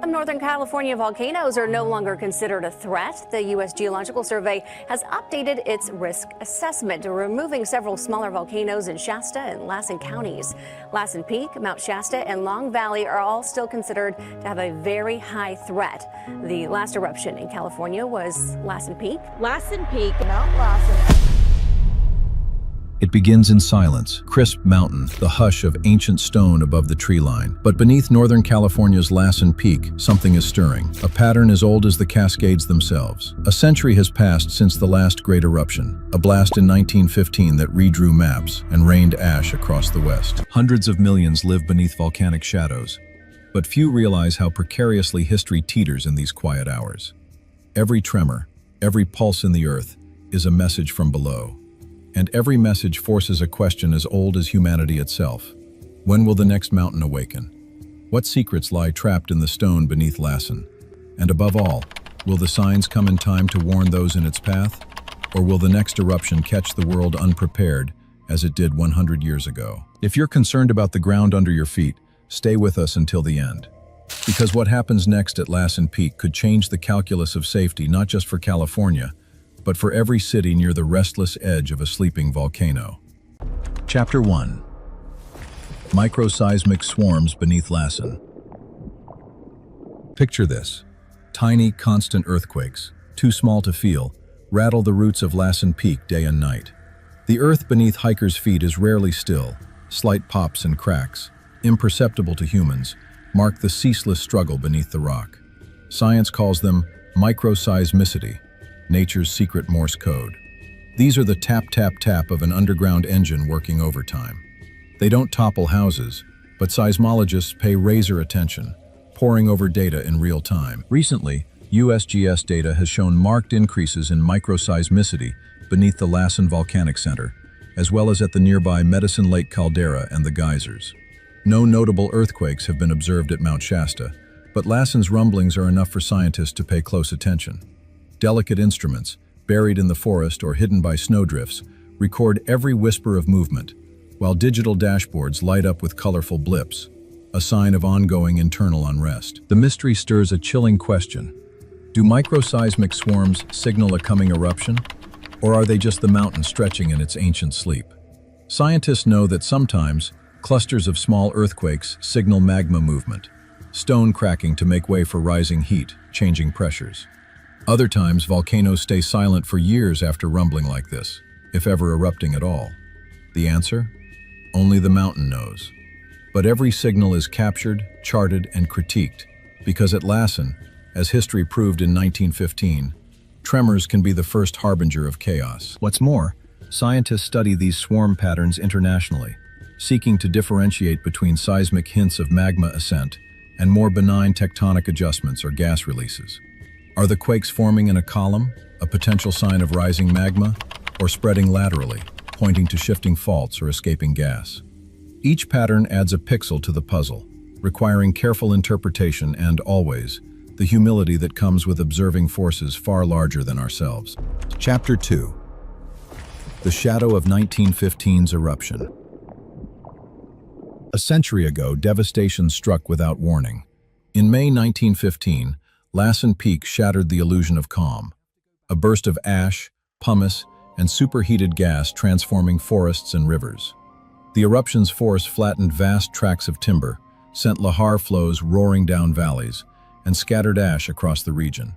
Some Northern California volcanoes are no longer considered a threat. The U.S. Geological Survey has updated its risk assessment, removing several smaller volcanoes in Shasta and Lassen counties. Lassen Peak, Mount Shasta, and Long Valley are all still considered to have a very high threat. The last eruption in California was Lassen Peak. Lassen Peak, Mount Lassen. It begins in silence, crisp mountain, the hush of ancient stone above the tree line. But beneath Northern California's Lassen Peak, something is stirring, a pattern as old as the Cascades themselves. A century has passed since the last great eruption, a blast in 1915 that redrew maps and rained ash across the west. Hundreds of millions live beneath volcanic shadows, but few realize how precariously history teeters in these quiet hours. Every tremor, every pulse in the earth is a message from below. And every message forces a question as old as humanity itself. When will the next mountain awaken? What secrets lie trapped in the stone beneath Lassen? And above all, will the signs come in time to warn those in its path? Or will the next eruption catch the world unprepared, as it did 100 years ago? If you're concerned about the ground under your feet, stay with us until the end. Because what happens next at Lassen Peak could change the calculus of safety not just for California, but for every city near the restless edge of a sleeping volcano. Chapter 1. Microseismic swarms beneath Lassen. Picture this. Tiny, constant earthquakes, too small to feel, rattle the roots of Lassen Peak day and night. The earth beneath hikers' feet is rarely still. Slight pops and cracks, imperceptible to humans, mark the ceaseless struggle beneath the rock. Science calls them microseismicity, nature's secret Morse code. These are the tap-tap-tap of an underground engine working overtime. They don't topple houses, but seismologists pay razor attention, poring over data in real time. Recently, USGS data has shown marked increases in microseismicity beneath the Lassen Volcanic Center, as well as at the nearby Medicine Lake caldera and the geysers. No notable earthquakes have been observed at Mount Shasta, but Lassen's rumblings are enough for scientists to pay close attention. Delicate instruments, buried in the forest or hidden by snowdrifts, record every whisper of movement, while digital dashboards light up with colorful blips, a sign of ongoing internal unrest. The mystery stirs a chilling question. Do microseismic swarms signal a coming eruption, or are they just the mountain stretching in its ancient sleep? Scientists know that sometimes clusters of small earthquakes signal magma movement, stone cracking to make way for rising heat, changing pressures. Other times, volcanoes stay silent for years after rumbling like this, if ever erupting at all. The answer? Only the mountain knows. But every signal is captured, charted, and critiqued, because at Lassen, as history proved in 1915, tremors can be the first harbinger of chaos. What's more, scientists study these swarm patterns internationally, seeking to differentiate between seismic hints of magma ascent and more benign tectonic adjustments or gas releases. Are the quakes forming in a column, a potential sign of rising magma, or spreading laterally, pointing to shifting faults or escaping gas? Each pattern adds a pixel to the puzzle, requiring careful interpretation and, always, the humility that comes with observing forces far larger than ourselves. Chapter 2. The shadow of 1915's eruption. A century ago, devastation struck without warning. In May 1915, Lassen Peak shattered the illusion of calm. A burst of ash, pumice, and superheated gas transforming forests and rivers. The eruption's force flattened vast tracts of timber, sent lahar flows roaring down valleys, and scattered ash across the region.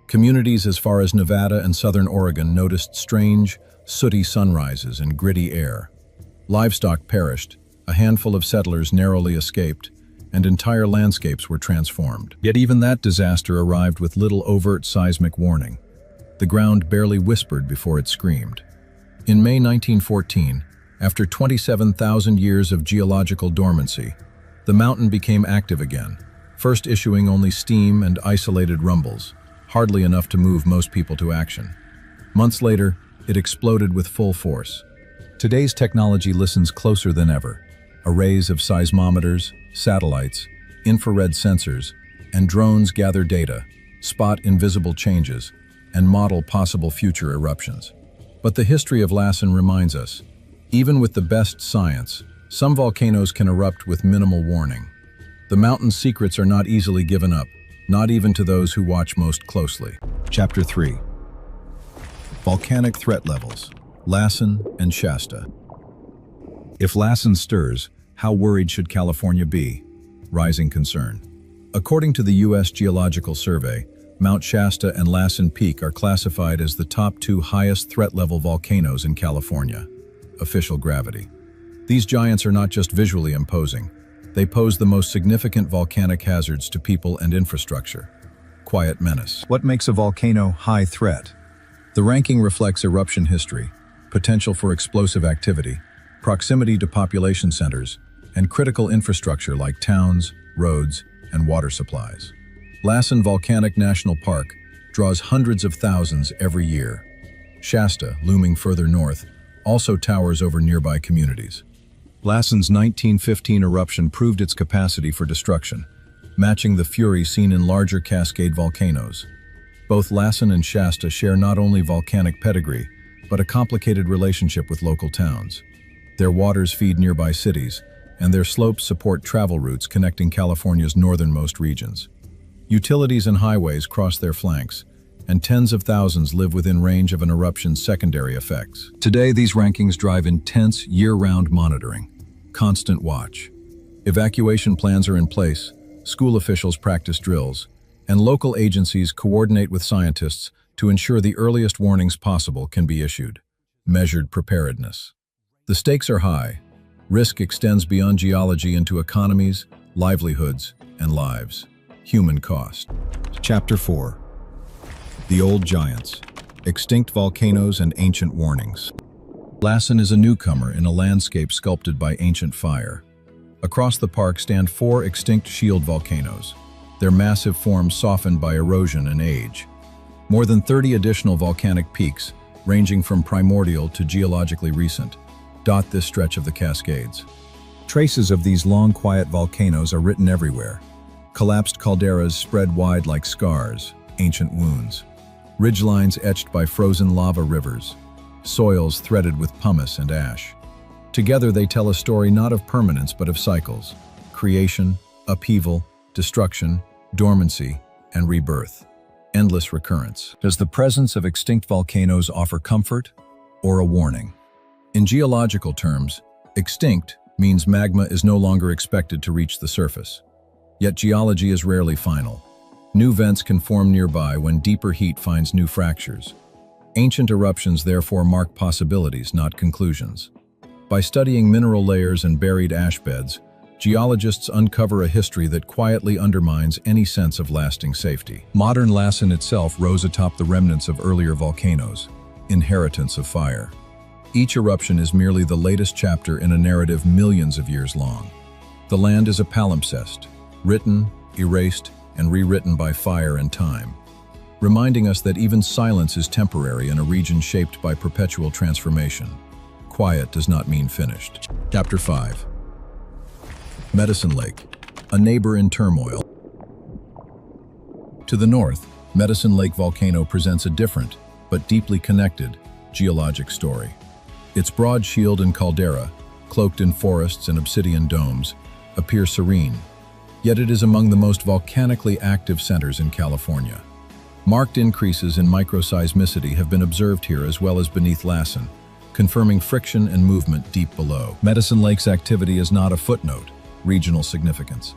Communities as far as Nevada and southern Oregon noticed strange, sooty sunrises and gritty air. Livestock perished, a handful of settlers narrowly escaped, and entire landscapes were transformed. Yet even that disaster arrived with little overt seismic warning. The ground barely whispered before it screamed. In May 1914, after 27,000 years of geological dormancy, the mountain became active again, first issuing only steam and isolated rumbles, hardly enough to move most people to action. Months later, it exploded with full force. Today's technology listens closer than ever. Arrays of seismometers, satellites, infrared sensors, and drones gather data, spot invisible changes, and model possible future eruptions. But the history of Lassen reminds us, even with the best science, some volcanoes can erupt with minimal warning. The mountain's secrets are not easily given up, not even to those who watch most closely. Chapter 3. Volcanic Threat Levels, Lassen and Shasta. If Lassen stirs, how worried should California be? Rising concern. According to the U.S. Geological Survey, Mount Shasta and Lassen Peak are classified as the top 2 highest threat level volcanoes in California. Official gravity. These giants are not just visually imposing. They pose the most significant volcanic hazards to people and infrastructure. Quiet menace. What makes a volcano high threat? The ranking reflects eruption history, potential for explosive activity, proximity to population centers, and critical infrastructure like towns, roads, and water supplies. Lassen Volcanic National Park draws hundreds of thousands every year. Shasta, looming further north, also towers over nearby communities. Lassen's 1915 eruption proved its capacity for destruction, matching the fury seen in larger Cascade volcanoes. Both Lassen and Shasta share not only volcanic pedigree, but a complicated relationship with local towns. Their waters feed nearby cities, and their slopes support travel routes connecting California's northernmost regions. Utilities and highways cross their flanks, and tens of thousands live within range of an eruption's secondary effects. Today, these rankings drive intense, year-round monitoring, constant watch. Evacuation plans are in place, school officials practice drills, and local agencies coordinate with scientists to ensure the earliest warnings possible can be issued. Measured preparedness. The stakes are high. Risk extends beyond geology into economies, livelihoods, and lives. Human cost. Chapter 4. The Old Giants. Extinct volcanoes and ancient warnings. Lassen is a newcomer in a landscape sculpted by ancient fire. Across the park stand 4 extinct shield volcanoes, their massive forms softened by erosion and age. More than 30 additional volcanic peaks, ranging from primordial to geologically recent, dot this stretch of the Cascades. Traces of these long, quiet volcanoes are written everywhere. Collapsed calderas spread wide like scars, ancient wounds. Ridgelines etched by frozen lava rivers. Soils threaded with pumice and ash. Together they tell a story not of permanence but of cycles. Creation, upheaval, destruction, dormancy, and rebirth. Endless recurrence. Does the presence of extinct volcanoes offer comfort or a warning? In geological terms, extinct means magma is no longer expected to reach the surface. Yet geology is rarely final. New vents can form nearby when deeper heat finds new fractures. Ancient eruptions therefore mark possibilities, not conclusions. By studying mineral layers and buried ash beds, geologists uncover a history that quietly undermines any sense of lasting safety. Modern Lassen itself rose atop the remnants of earlier volcanoes, inheritance of fire. Each eruption is merely the latest chapter in a narrative millions of years long. The land is a palimpsest, written, erased, and rewritten by fire and time, reminding us that even silence is temporary in a region shaped by perpetual transformation. Quiet does not mean finished. Chapter 5. Medicine Lake, a neighbor in turmoil. To the north, Medicine Lake volcano presents a different, but deeply connected, geologic story. Its broad shield and caldera, cloaked in forests and obsidian domes, appear serene, yet it is among the most volcanically active centers in California. Marked increases in microseismicity have been observed here as well as beneath Lassen, confirming friction and movement deep below. Medicine Lake's activity is not a footnote, regional significance.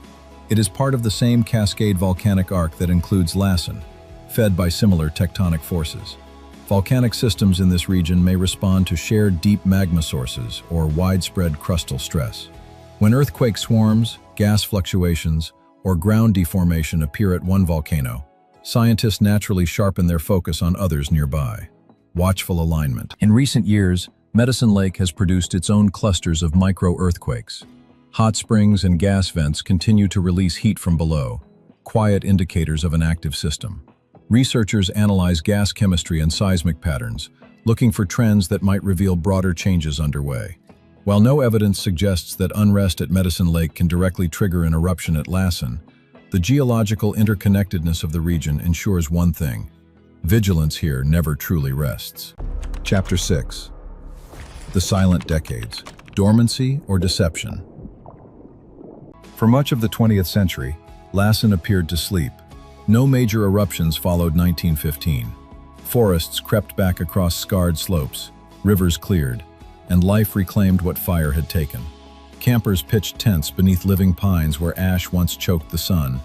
It is part of the same Cascade volcanic arc that includes Lassen, fed by similar tectonic forces. Volcanic systems in this region may respond to shared deep magma sources or widespread crustal stress. When earthquake swarms, gas fluctuations, or ground deformation appear at one volcano, scientists naturally sharpen their focus on others nearby. Watchful alignment. In recent years, Medicine Lake has produced its own clusters of micro-earthquakes. Hot springs and gas vents continue to release heat from below, quiet indicators of an active system. Researchers analyze gas chemistry and seismic patterns, looking for trends that might reveal broader changes underway. While no evidence suggests that unrest at Medicine Lake can directly trigger an eruption at Lassen, the geological interconnectedness of the region ensures one thing: vigilance here never truly rests. Chapter 6. The Silent Decades, Dormancy or Deception. For much of the 20th century, Lassen appeared to sleep, No major eruptions followed 1915. Forests crept back across scarred slopes, rivers cleared, and life reclaimed what fire had taken. Campers pitched tents beneath living pines where ash once choked the sun,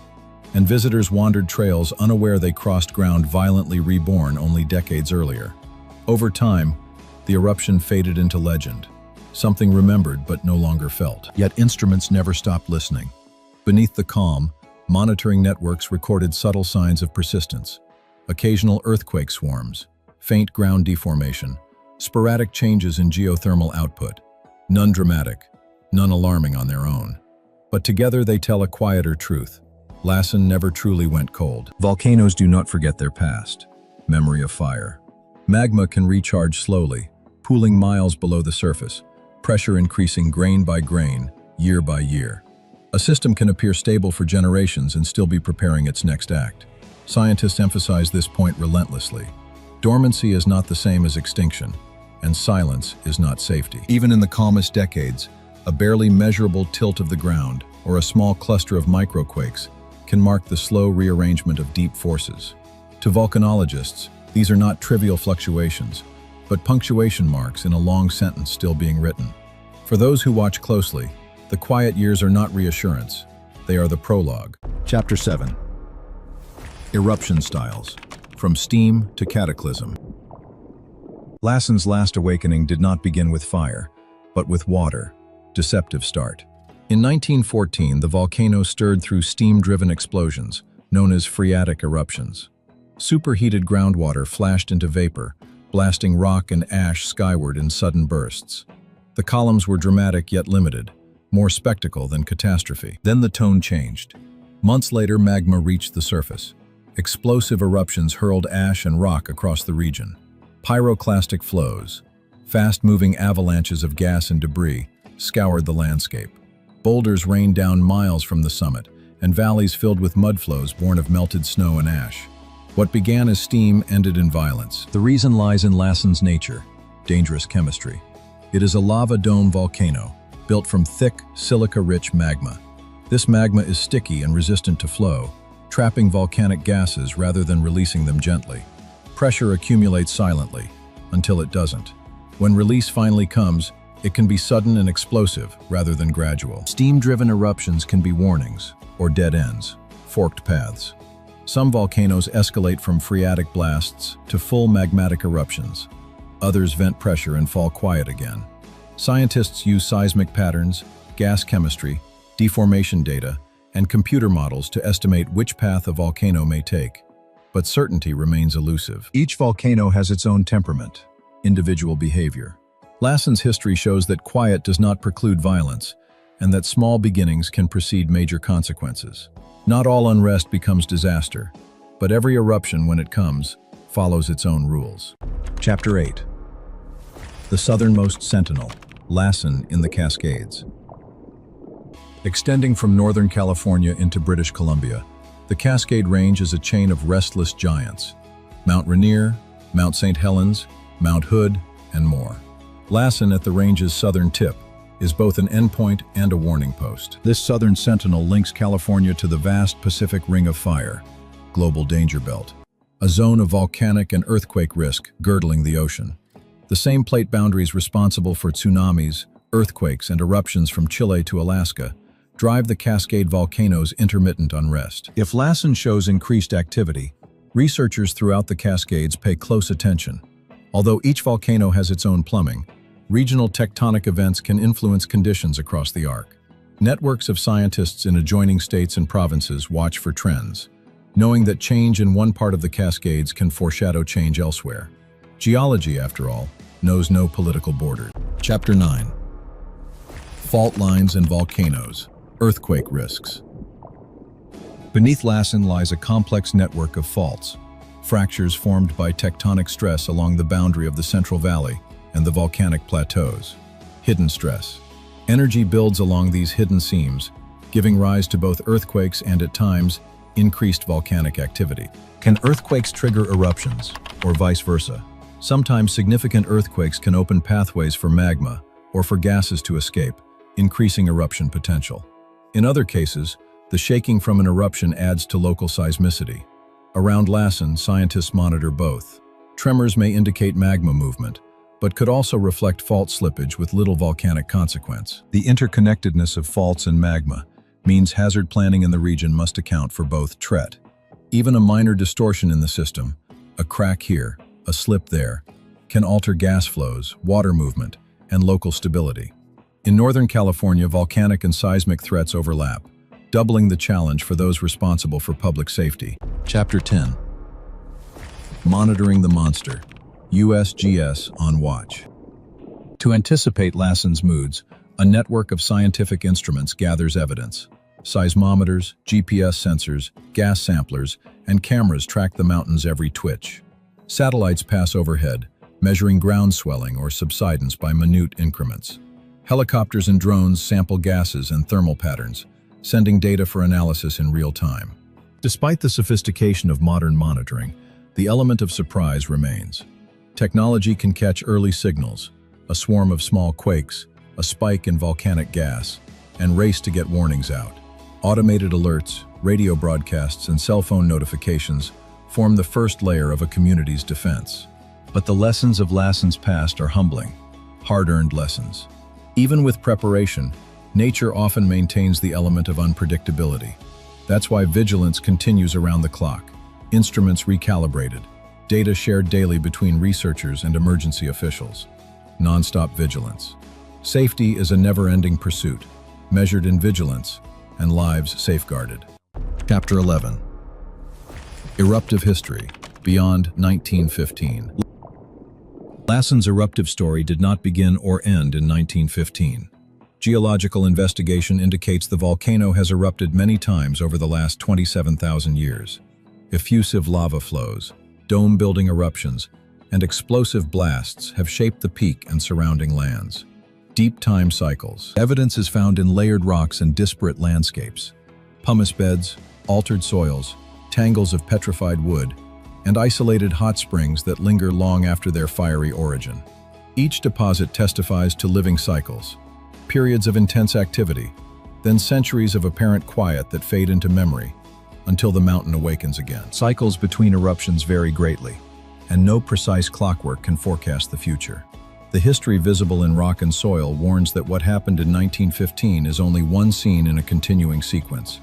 and visitors wandered trails unaware they crossed ground violently reborn only decades earlier. Over time, the eruption faded into legend, something remembered but no longer felt. Yet instruments never stopped listening. Beneath the calm, monitoring networks recorded subtle signs of persistence: occasional earthquake swarms, faint ground deformation, sporadic changes in geothermal output. None dramatic, none alarming on their own. But together they tell a quieter truth. Lassen never truly went cold. Volcanoes do not forget their past. Memory of fire. Magma can recharge slowly, pooling miles below the surface, pressure increasing grain by grain, year by year. A system can appear stable for generations and still be preparing its next act. Scientists emphasize this point relentlessly. Dormancy is not the same as extinction, and silence is not safety. Even in the calmest decades, a barely measurable tilt of the ground or a small cluster of microquakes can mark the slow rearrangement of deep forces. To volcanologists, these are not trivial fluctuations, but punctuation marks in a long sentence still being written. For those who watch closely, the quiet years are not reassurance, they are the prologue. Chapter 7. Eruption Styles. From Steam to Cataclysm. Lassen's last awakening did not begin with fire, but with water. Deceptive start. In 1914, the volcano stirred through steam-driven explosions, known as phreatic eruptions. Superheated groundwater flashed into vapor, blasting rock and ash skyward in sudden bursts. The columns were dramatic yet limited, more spectacle than catastrophe. Then the tone changed. Months later, magma reached the surface. Explosive eruptions hurled ash and rock across the region. Pyroclastic flows, fast-moving avalanches of gas and debris, scoured the landscape. Boulders rained down miles from the summit, and valleys filled with mudflows born of melted snow and ash. What began as steam ended in violence. The reason lies in Lassen's nature, dangerous chemistry. It is a lava dome volcano, built from thick, silica-rich magma. This magma is sticky and resistant to flow, trapping volcanic gases rather than releasing them gently. Pressure accumulates silently, until it doesn't. When release finally comes, it can be sudden and explosive rather than gradual. Steam-driven eruptions can be warnings, or dead ends, forked paths. Some volcanoes escalate from phreatic blasts to full magmatic eruptions. Others vent pressure and fall quiet again. Scientists use seismic patterns, gas chemistry, deformation data, and computer models to estimate which path a volcano may take. But certainty remains elusive. Each volcano has its own temperament, individual behavior. Lassen's history shows that quiet does not preclude violence, and that small beginnings can precede major consequences. Not all unrest becomes disaster, but every eruption, when it comes, follows its own rules. Chapter 8. The Southernmost Sentinel, Lassen in the Cascades. Extending from Northern California into British Columbia, the Cascade Range is a chain of restless giants. Mount Rainier, Mount St. Helens, Mount Hood, and more. Lassen, at the range's southern tip, is both an endpoint and a warning post. This southern sentinel links California to the vast Pacific Ring of Fire, global danger belt, a zone of volcanic and earthquake risk girdling the ocean. The same plate boundaries responsible for tsunamis, earthquakes, and eruptions from Chile to Alaska drive the Cascade volcano's intermittent unrest. If Lassen shows increased activity, researchers throughout the Cascades pay close attention. Although each volcano has its own plumbing, regional tectonic events can influence conditions across the arc. Networks of scientists in adjoining states and provinces watch for trends, knowing that change in one part of the Cascades can foreshadow change elsewhere. Geology, after all, knows no political borders. Chapter 9. Fault lines and volcanoes, earthquake risks. Beneath Lassen lies a complex network of faults, fractures formed by tectonic stress along the boundary of the Central Valley and the volcanic plateaus. Hidden stress. Energy builds along these hidden seams, giving rise to both earthquakes and, at times, increased volcanic activity. Can earthquakes trigger eruptions, or vice versa? Sometimes significant earthquakes can open pathways for magma or for gases to escape, increasing eruption potential. In other cases, the shaking from an eruption adds to local seismicity, Around Lassen, scientists monitor both. Tremors may indicate magma movement, but could also reflect fault slippage with little volcanic consequence. The interconnectedness of faults and magma means hazard planning in the region must account for both threat. Even a minor distortion in the system, a crack here, a slip there, can alter gas flows, water movement, and local stability. In Northern California, volcanic and seismic threats overlap, doubling the challenge for those responsible for public safety. Chapter 10. Monitoring the Monster. USGS on watch. To anticipate Lassen's moods, a network of scientific instruments gathers evidence. Seismometers, GPS sensors, gas samplers, and cameras track the mountain's every twitch. Satellites pass overhead, measuring ground swelling or subsidence by minute increments. Helicopters and drones sample gases and thermal patterns, sending data for analysis in real time. Despite the sophistication of modern monitoring, the element of surprise remains. Technology can catch early signals, a swarm of small quakes, a spike in volcanic gas, and race to get warnings out. Automated alerts, radio broadcasts, and cell phone notifications form the first layer of a community's defense. But the lessons of Lassen's past are humbling, hard-earned lessons. Even with preparation, nature often maintains the element of unpredictability. That's why vigilance continues around the clock, instruments recalibrated, data shared daily between researchers and emergency officials. Non-stop vigilance. Safety is a never-ending pursuit, measured in vigilance and lives safeguarded. Chapter 11. Eruptive history, beyond 1915. Lassen's eruptive story did not begin or end in 1915. Geological investigation indicates the volcano has erupted many times over the last 27,000 years. Effusive lava flows, dome-building eruptions, and explosive blasts have shaped the peak and surrounding lands. Deep time cycles. Evidence is found in layered rocks and disparate landscapes. Pumice beds, altered soils, tangles of petrified wood, and isolated hot springs that linger long after their fiery origin. Each deposit testifies to living cycles, periods of intense activity, then centuries of apparent quiet that fade into memory until the mountain awakens again. Cycles between eruptions vary greatly, and no precise clockwork can forecast the future. The history visible in rock and soil warns that what happened in 1915 is only one scene in a continuing sequence.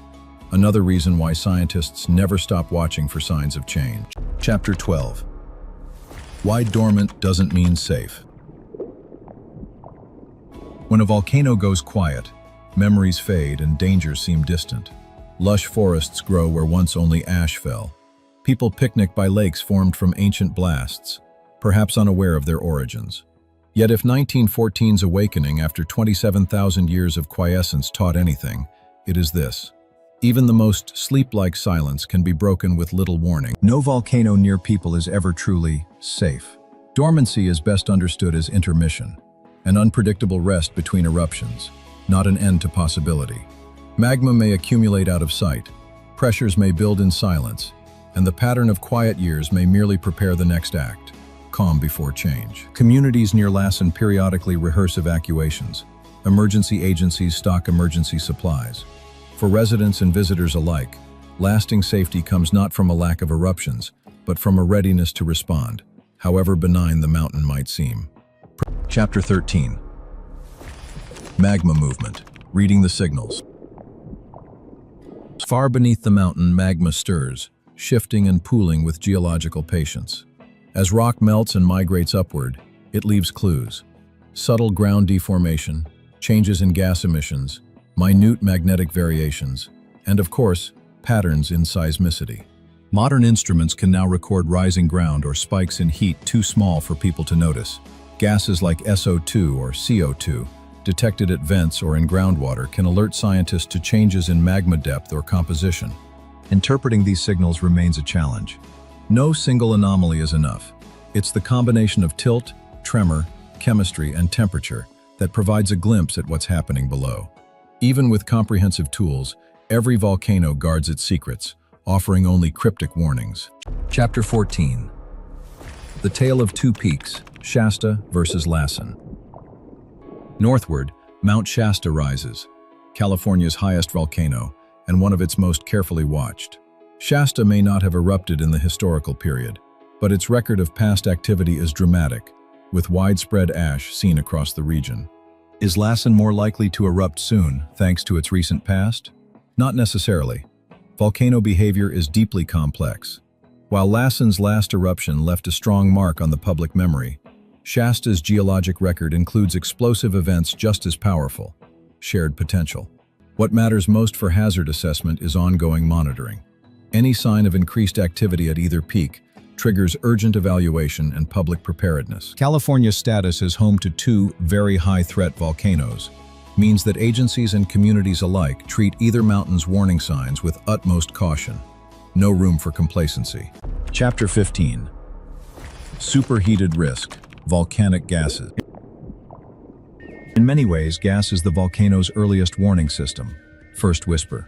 Another reason why scientists never stop watching for signs of change. Chapter 12. Why dormant doesn't mean safe. When a volcano goes quiet, memories fade and dangers seem distant. Lush forests grow where once only ash fell. People picnic by lakes formed from ancient blasts, perhaps unaware of their origins. Yet if 1914's awakening after 27,000 years of quiescence taught anything, it is this. Even the most sleep-like silence can be broken with little warning. No volcano near people is ever truly safe. Dormancy is best understood as intermission, an unpredictable rest between eruptions, not an end to possibility. Magma may accumulate out of sight, pressures may build in silence, and the pattern of quiet years may merely prepare the next act, calm before change. Communities near Lassen periodically rehearse evacuations. Emergency agencies stock emergency supplies. For residents and visitors alike, lasting safety comes not from a lack of eruptions, but from a readiness to respond, however benign the mountain might seem. Chapter 13. Magma movement. Reading the signals. Far beneath the mountain, magma stirs, shifting and pooling with geological patience. As rock melts and migrates upward, it leaves clues. Subtle ground deformation, changes in gas emissions, minute magnetic variations, and of course, patterns in seismicity. Modern instruments can now record rising ground or spikes in heat too small for people to notice. Gases like SO2 or CO2, detected at vents or in groundwater, can alert scientists to changes in magma depth or composition. Interpreting these signals remains a challenge. No single anomaly is enough. It's the combination of tilt, tremor, chemistry, and temperature that provides a glimpse at what's happening below. Even with comprehensive tools, every volcano guards its secrets, offering only cryptic warnings. Chapter 14. The Tale of Two Peaks, Shasta versus Lassen. Northward, Mount Shasta rises, California's highest volcano, and one of its most carefully watched. Shasta may not have erupted in the historical period, but its record of past activity is dramatic, with widespread ash seen across the region. Is Lassen more likely to erupt soon, thanks to its recent past? Not necessarily. Volcano behavior is deeply complex. While Lassen's last eruption left a strong mark on the public memory, Shasta's geologic record includes explosive events just as powerful: shared potential. What matters most for hazard assessment is ongoing monitoring. Any sign of increased activity at either peak triggers urgent evaluation and public preparedness. California's status as home to two very high-threat volcanoes means that agencies and communities alike treat either mountain's warning signs with utmost caution. No room for complacency. Chapter 15. Superheated risk. Volcanic gases. In many ways, gas is the volcano's earliest warning system. First whisper.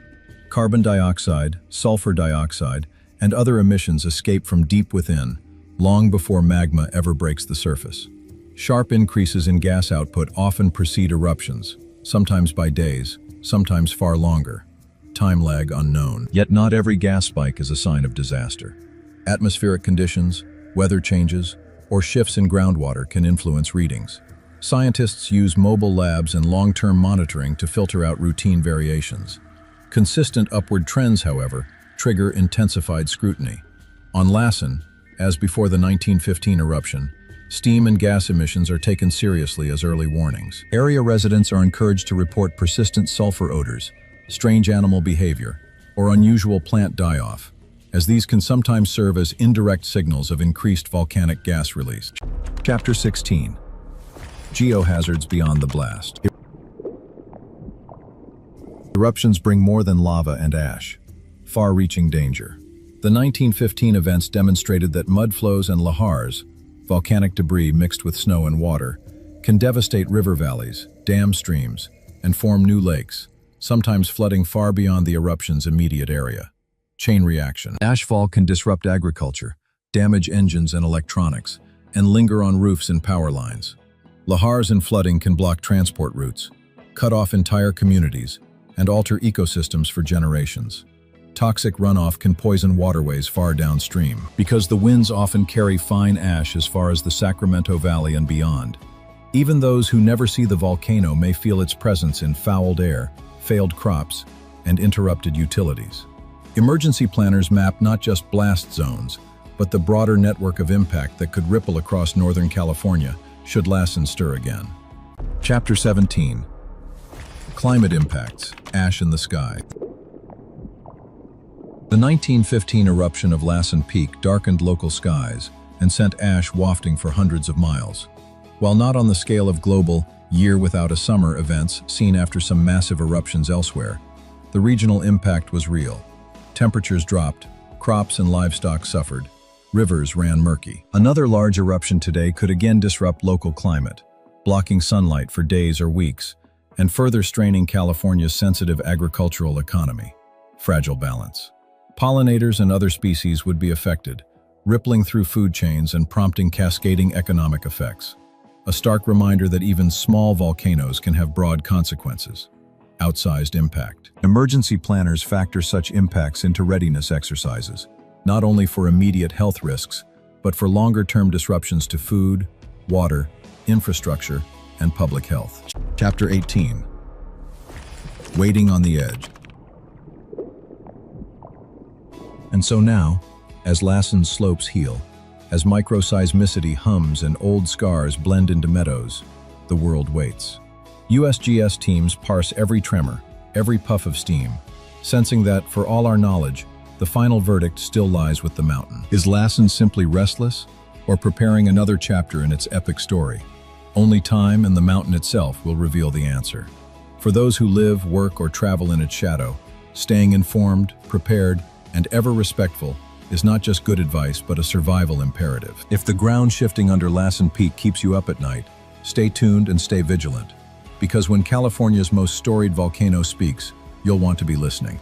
Carbon dioxide, sulfur dioxide, and other emissions escape from deep within, long before magma ever breaks the surface. Sharp increases in gas output often precede eruptions, sometimes by days, sometimes far longer. Time lag unknown. Yet not every gas spike is a sign of disaster. Atmospheric conditions, weather changes, or shifts in groundwater can influence readings. Scientists use mobile labs and long-term monitoring to filter out routine variations. Consistent upward trends, however, trigger intensified scrutiny. On Lassen, as before the 1915 eruption, steam and gas emissions are taken seriously as early warnings. Area residents are encouraged to report persistent sulfur odors, strange animal behavior, or unusual plant die-off, as these can sometimes serve as indirect signals of increased volcanic gas release. Chapter 16. Geohazards beyond the blast. Eruptions bring more than lava and ash, far-reaching danger. The 1915 events demonstrated that mud flows and lahars, volcanic debris mixed with snow and water, can devastate river valleys, dam streams, and form new lakes, sometimes flooding far beyond the eruption's immediate area. Chain reaction. Ashfall can disrupt agriculture, damage engines and electronics, and linger on roofs and power lines. Lahars and flooding can block transport routes, cut off entire communities, and alter ecosystems for generations. Toxic runoff can poison waterways far downstream, because the winds often carry fine ash as far as the Sacramento Valley and beyond. Even those who never see the volcano may feel its presence in fouled air, failed crops, and interrupted utilities. Emergency planners map not just blast zones, but the broader network of impact that could ripple across Northern California should Lassen stir again. Chapter 17. Climate impacts, ash in the sky. The 1915 eruption of Lassen Peak darkened local skies and sent ash wafting for hundreds of miles. While not on the scale of global year without a summer events seen after some massive eruptions elsewhere, the regional impact was real. Temperatures dropped, crops and livestock suffered, rivers ran murky. Another large eruption today could again disrupt local climate, blocking sunlight for days or weeks, and further straining California's sensitive agricultural economy. Fragile balance. Pollinators and other species would be affected, rippling through food chains and prompting cascading economic effects. A stark reminder that even small volcanoes can have broad consequences. Outsized impact. Emergency planners factor such impacts into readiness exercises, not only for immediate health risks, but for longer-term disruptions to food, water, infrastructure, and public health. Chapter 18. Waiting on the edge. And so now, as Lassen's slopes heal, as microseismicity hums and old scars blend into meadows, the world waits. USGS teams parse every tremor, every puff of steam, sensing that, for all our knowledge, the final verdict still lies with the mountain. Is Lassen simply restless, or preparing another chapter in its epic story? Only time and the mountain itself will reveal the answer. For those who live, work, or travel in its shadow, staying informed, prepared, and ever respectful is not just good advice, but a survival imperative. If the ground shifting under Lassen Peak keeps you up at night, stay tuned and stay vigilant. Because when California's most storied volcano speaks, you'll want to be listening.